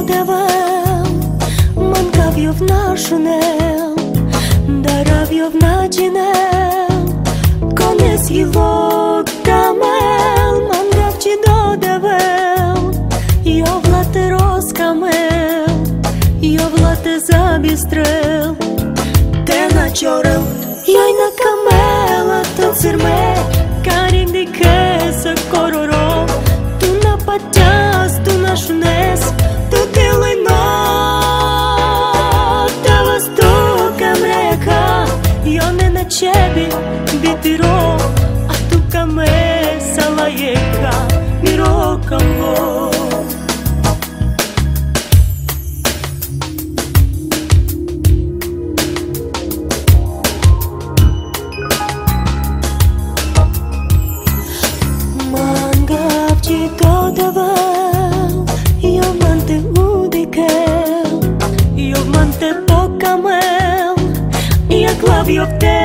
dodawał, mangawiów naszunel, darawiów nacinel, koniec jego kamel, mangawci dodawał, jowlate rozkamel, jowlate zabistrel, te naciorel, joj na kamela, to cirme, karing di kesa kororo, tu na patas, tu na shunes, tu dilino, ta востоком река, jo ne na ciebie bitiro, a tu kame salajeka, mirokamo. Mangavci dodawał, jo mante udikel, jo mante pokamel, jak lawiów te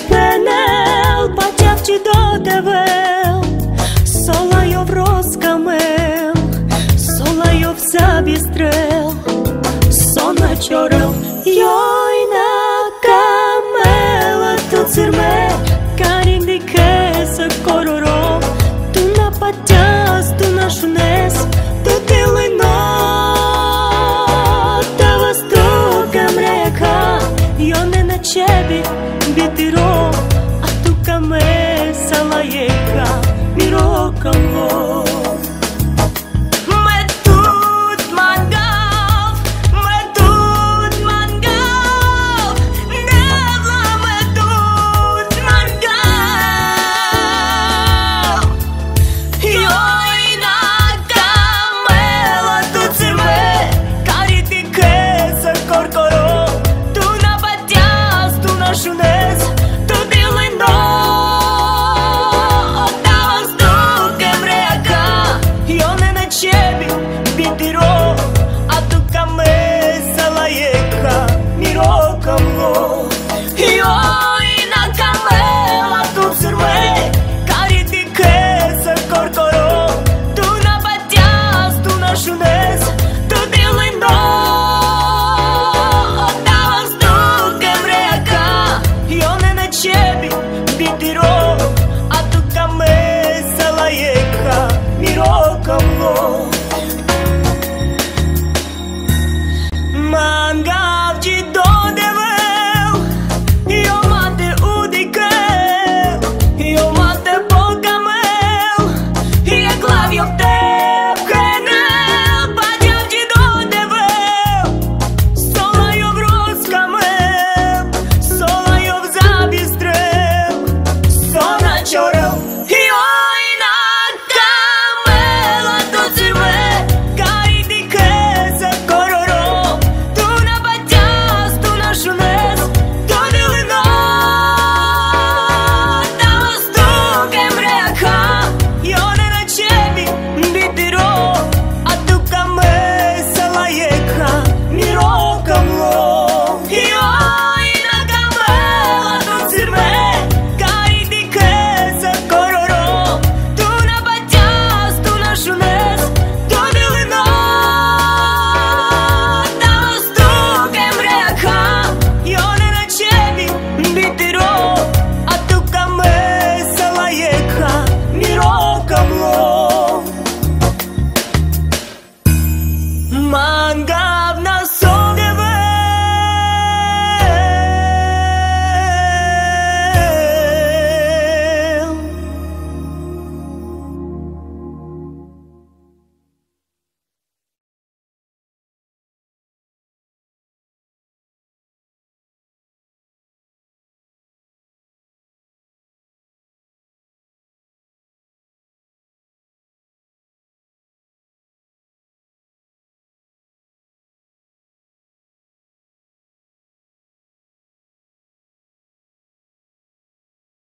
penel, paciavci dodawał, solajów rozkamel, solajów zabistrel, sona ciorel, joj na kamela, tu cirme, karing di kesa kororo, tu na patas, tu na shunes, tu dilino, ta востоком reka, jo ne na ciebie bitiro, a tu kame salajeka, mirokamo.